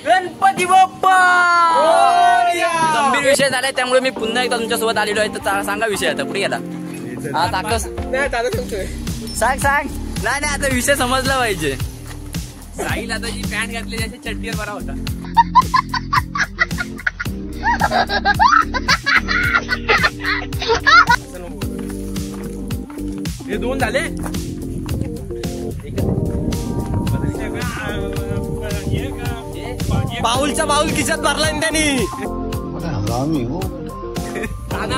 गणपती बाप्पा गंभीर विषय झालाय त्यामुळे मी पुन्हा एकदा तुमच्यासोबत आलेलो आहे. तर सांगा विषय आता पुढे गेला. सांग नाही आता विषय समजला पाहिजे. साहिल आता जी पॅन्ट घातली त्याच्या चड्डीवर बरा होता. हे 2 झाले. बाउलचा बाउल खिशात भरलाय त्यांनी.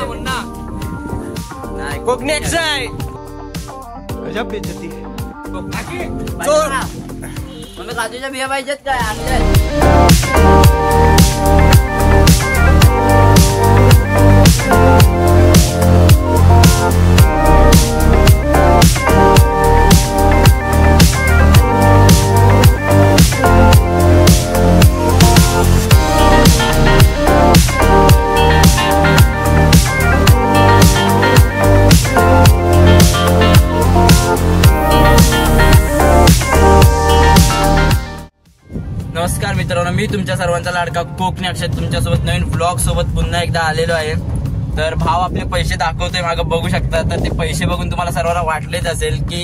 म्हणा नाही कोकणी आहे. मग काजूच्या बिया पाहिजेत काय आणल्या. नमस्कार मित्रांनो, मी तुमच्या सर्वांचा लाडका कोकणी अक्षय तुमच्यासोबत नवीन ब्लॉग सोबत पुन्हा एकदा आलेलो आहे. तर भाव आपले पैसे दाखवतोय मागं बघू शकता. तर ते पैसे बघून तुम्हाला सर्वांना वाटलेच असेल की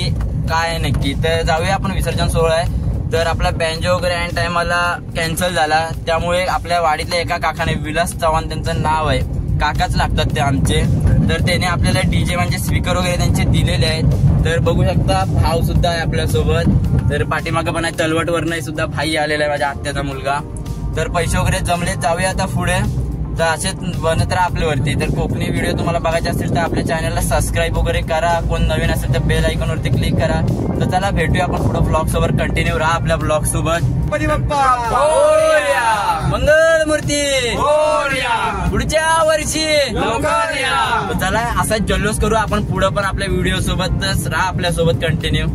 काय नक्की. तर जाऊया आपण विसर्जन सोहळा आहे. तर आपला बँजो वगैरे ऐन टायमाला कॅन्सल झाला त्यामुळे आपल्या वाडीतल्या एका काकाने विलास चव्हाण त्यांचं नाव आहे, काकाच लागतात ते आमचे. तर त्याने आपल्याला डीजे म्हणजे स्पीकर वगैरे त्यांचे दिलेले आहेत. तर बघू शकता भाव सुद्धा आहे आपल्यासोबत. तर पाठीमागं पण आहे तलवटवरनं सुद्धा भाई आलेला आहे, माझ्या आत्याचा मुलगा. तर पैसे वगैरे जमले, जाऊया आता पुढे. तर असेच बनत राहा आपल्यावरती. तर कोकणी व्हिडिओ तुम्हाला बघायचे असतील तर आपल्या चॅनलला सबस्क्राईब वगैरे करा. कोण नवीन असेल तर बेल आयकॉन वरती क्लिक करा. तर चला भेटूया आपण पुढे ब्लॉग सोबत. कंटिन्यू राहा आपल्या ब्लॉग सोबत. मंगळमूर्ती पुढच्या वर्षी. चला असाच जल्लोष करू आपण पुढे पण आपल्या व्हिडिओ सोबतच राहा आपल्या सोबत कंटिन्यू.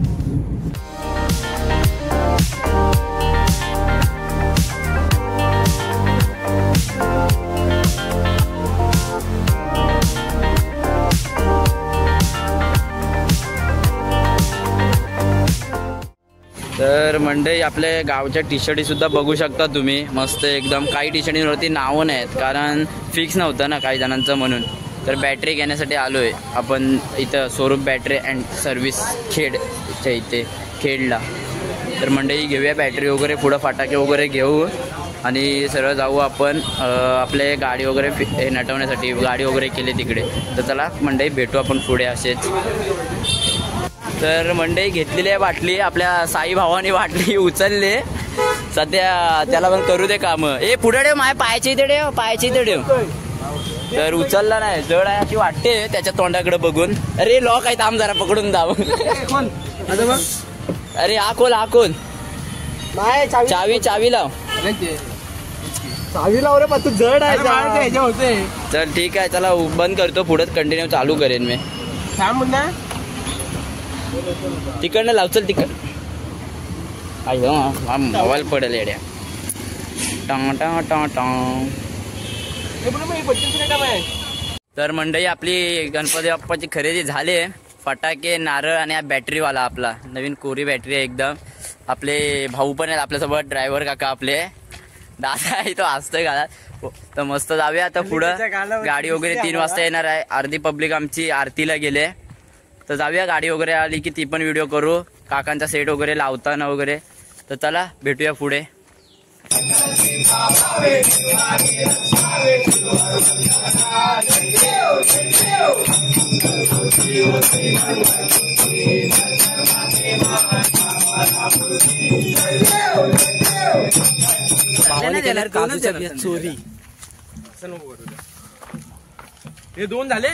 तर मंडळी आपल्या गावच्या टी शर्टी सुद्धा बघू शकता तुम्ही, मस्त एकदम. काही टी शर्टींवरती नावं नाहीत कारण फिक्स नव्हतं ना काही जणांचं, म्हणून. तर बॅटरी घेण्यासाठी आलोय आपण इथं स्वरूप बॅटरी अँड सर्व्हिस खेडच्या इथे खेडला. तर मंडळी घेऊया बॅटरी वगैरे, पुढं फटाके वगैरे घेऊ आणि सरळ जाऊ आपण आपले गाडी वगैरे नटवण्यासाठी. गाडी वगैरे केली तिकडे. तर चला मंडळी भेटू आपण पुढे असेच. तर मंडळी घेतलेली आहे बाटली, आपल्या साई भावाने बाटली उचलले सध्या. त्याला पण करू दे काम. ए पुढे ठेव, माय पायाची इथे ठेव, पायाची इथे ठेव. तर उचलला नाही, जड आहे अशी वाटते त्याच्या तोंडाकडे बघून. अरे लॉक आहे, थांब जरा पकडून दाव. अरे हा कोण चावी लाव. चावी लाव रे, पण तू जड आहे. चल ठीक आहे, चला बंद करतो, पुढे कंटिन्यू चालू करेन मी. तिकडनं लाव, चल तिकड. अयो मोबाईल पडेल येड्या. तर मंडळी आपली गणपती बाप्पाची खरेदी झाली. फटाके, नारळ आणि हा बॅटरीवाला आपला नवीन कोरी बॅटरी आहे एकदम. आपले भाऊ पण आहेत आपल्यासोबत, ड्रायव्हर काका आपले. दादा आहे तो असतोय घालात. तर मस्त जाऊया आता पुढं. गाडी वगैरे 3 वाजता येणार आहे. अर्धी पब्लिक आमची आरतीला गेले. तर जाऊया, गाडी वगैरे आली की ती पण व्हिडिओ करू, काकांचा सेट वगैरे लावताना वगैरे. तर चला भेटूया पुढे. चोरी. हे 2 झाले.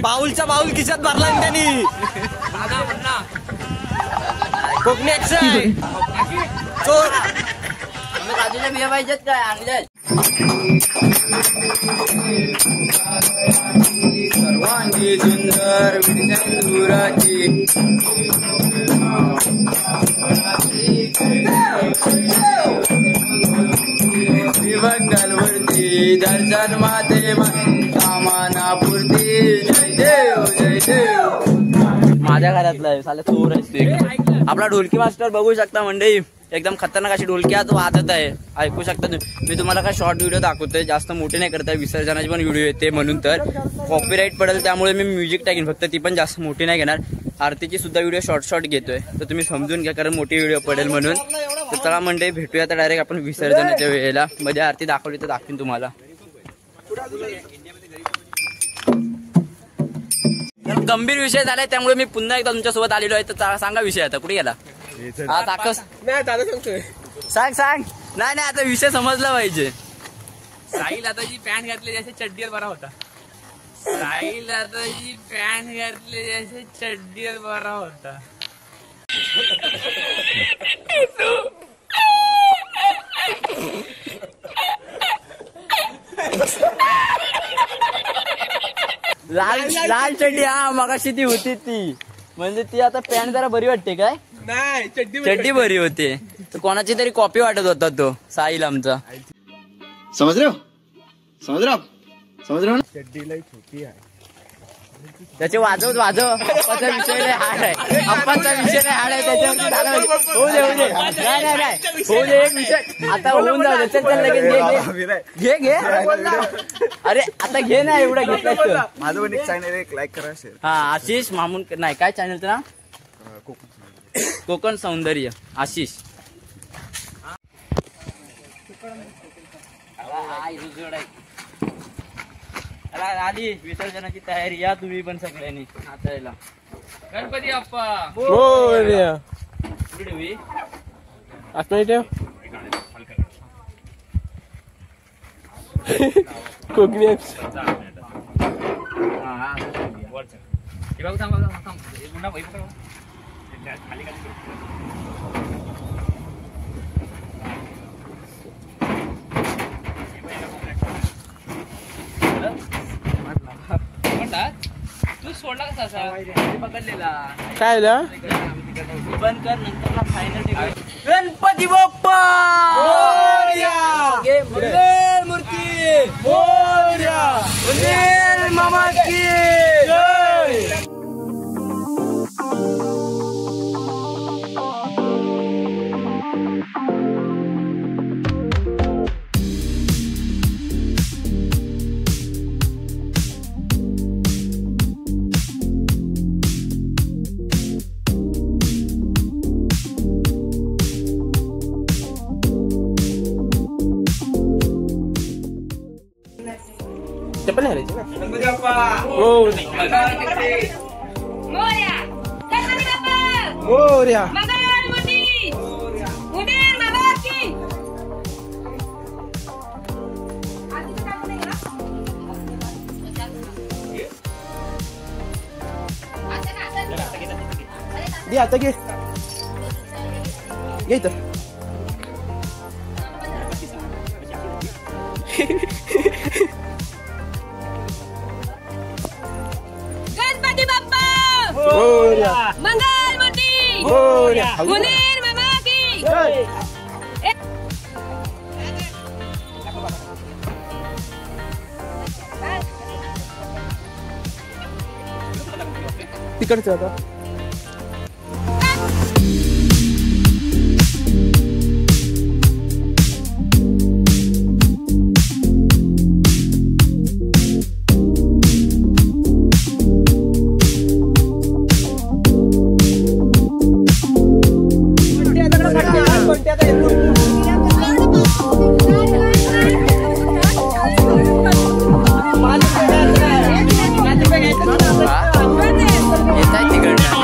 बाउलचा बाउल खिशात भरलाय त्यांनी. कोकणी आहे. काजूच्या बिया पाहिजेत काय आणल्या. सर्वांगी सुंदर विठ्ठलाची बंगालवरती दर्शन माते कामानापुरती. जय देव जय देव. माझ्या घरातला आहे, साला चोर आहेस तू एकदम. आपला ढोलकी मास्टर बघू शकता मंडळी, एकदम खतरनाक अशी ढोलकी आज वाजत आहे, ऐकू शकता तुम्ही. मी तुम्हाला काय शॉर्ट व्हिडिओ दाखवतोय, जास्त मोठे नाही करताय, विसर्जनाची पण व्हिडिओ येते म्हणून तर कॉपीराईट पडेल, त्यामुळे मी म्युझिक टाकीन फक्त, ती पण जास्त मोठी नाही घेणार. आरतीची सुद्धा व्हिडिओ शॉर्ट घेतोय, तर तुम्ही समजून घ्या, कारण मोठी व्हिडिओ पडेल म्हणून. तर चला मंडळी भेटूया तर डायरेक्ट आपण विसर्जनाच्या वेळेला. मध्ये आरती दाखवली तर दाखवीन तुम्हाला. गंभीर विषय झालाय, त्यामुळे मी पुन्हा एकदा तुमच्यासोबत आलेलो आहे. तर सांगा विषय आता कुठे गेला? हा दाखव. नाही दादा सांगतोय. सांग. नाही आता विषय समजला पाहिजे. साहिल आता जी पॅन्ट घातली जसे चड्डीवर बरा होता. साहिल आता जी पॅन्ट घातली जसे चड्डीवर बरा होता. लाल चड्डी, हा मगाशी ती होती ती, म्हणजे ती आता पॅन्ट जरा बरी वाटते काय? नाही चड्डी बरी होती. तर कोणाची तरी कॉपी वाटत होता तो साहिल आमचा. समझ रहे हो ना? चड्डीला छोटी आहे. त्याचे वाजव अप्पाचा विषय लय हार्ड आहे, अप्पाचा विषय लय हार्ड आहे, त्याच्यावरती झाला होऊ दे नाही होऊ दे एक विषय आता होऊन जाऊ. चल लगेच घे. अरे आता घे ना, एवढा घेतला. माझं पण एक चॅनल एक लाईक करा शेअर. हा आशिष मामून, नाही काय चॅनलचं नाव? कोकण सौंदर्य आशिष. आली विसर्जनाची तयारी, या तुम्ही पण सगळ्यांनी आता यायला. गणपती बाप्पा मोरया. कुठे ठेवी? आता ठेव. कोकणी तू सोडला कसा असा पकडलेला? काय ना बंद कर, नंतर फायनल. गणपती बाप्पा मूर्ती मामा की जय. ते पण हरायचे ना. गणपती बाप्पा मोरया. गणपती बाप्पा मोरया. मंगलमूर्ती उदय बाबा की. दे आता घे इथं. गणपती बाप्पा मोरया. मंगलमूर्ती मोरया. उदय बाबा की. तिकडचं आता. येत आहे तिकडनं.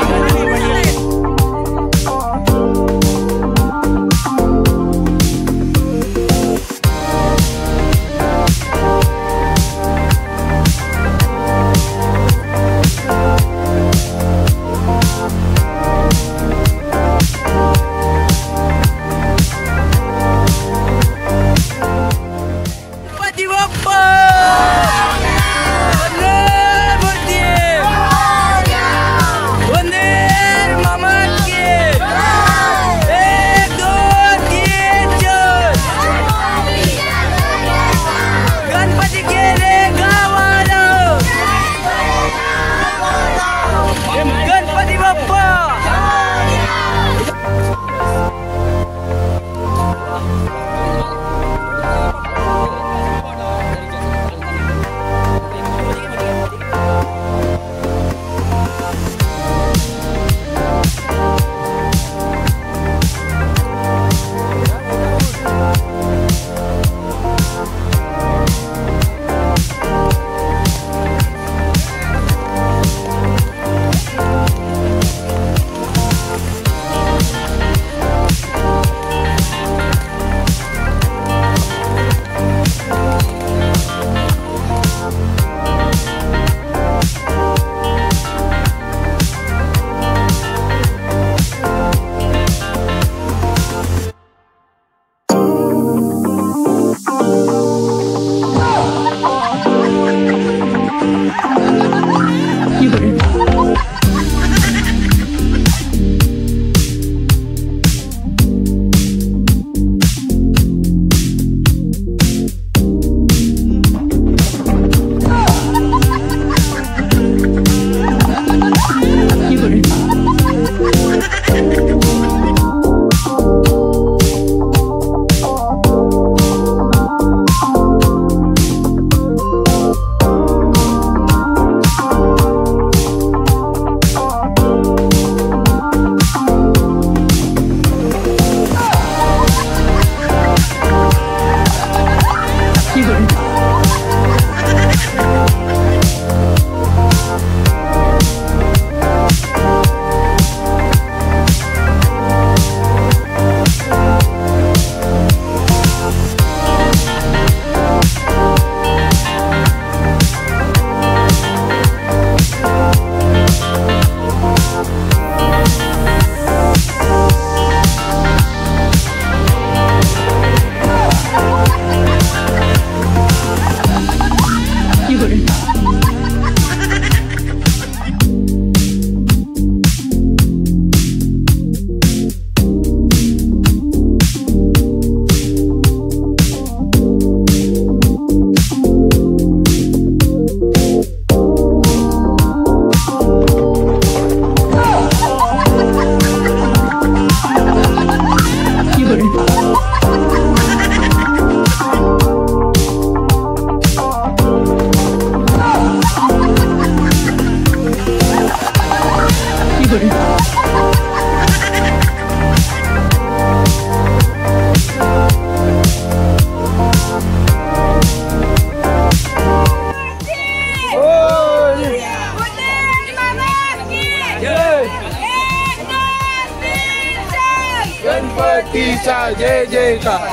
गणपतीचा जय जयकार.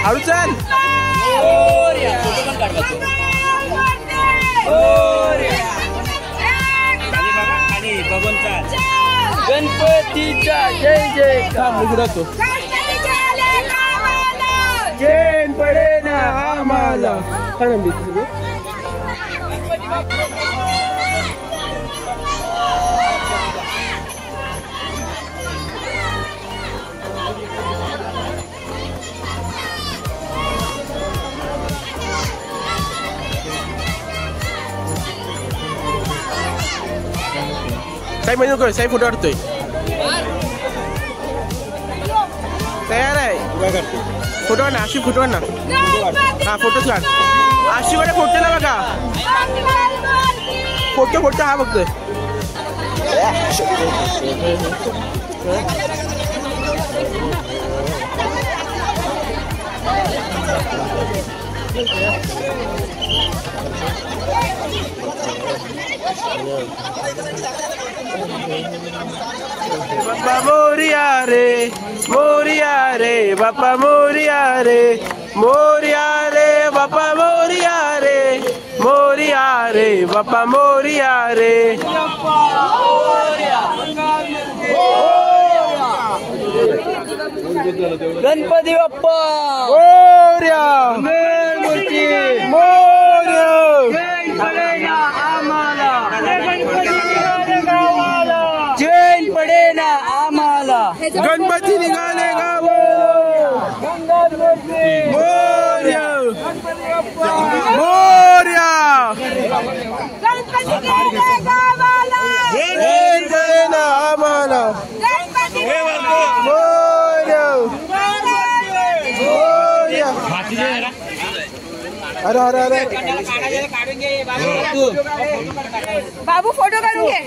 हळू चल. गणपतीचा जय जयकार. चैन पडे ना आम्हाला. साई मेनू कर. साई फोटो काढतोय. तयार आहे. फोटो काढ ना. आशी फोटो काढ ना. हा फोटोच काढ. आशीकडे फोटो ना बघा. फोटो फोटो हा बघतोय. बाप्पा मोरिया रे मोरिया रे बाप्पा मोरिया रे मोरिया रे बाप्पा मोरिया रे मोरिया रे बाप्पा मोरिया रे. गणपती बाप्पा मोरया मूर्ती मोरया. चैन पडे ना आम्हाला. गणपती निघाले गाव. मोरया मोरया. चैन पडे ना आम्हाला. मोरया मोरया. अरे अरे अरे. बाबू फोटो काढून घे.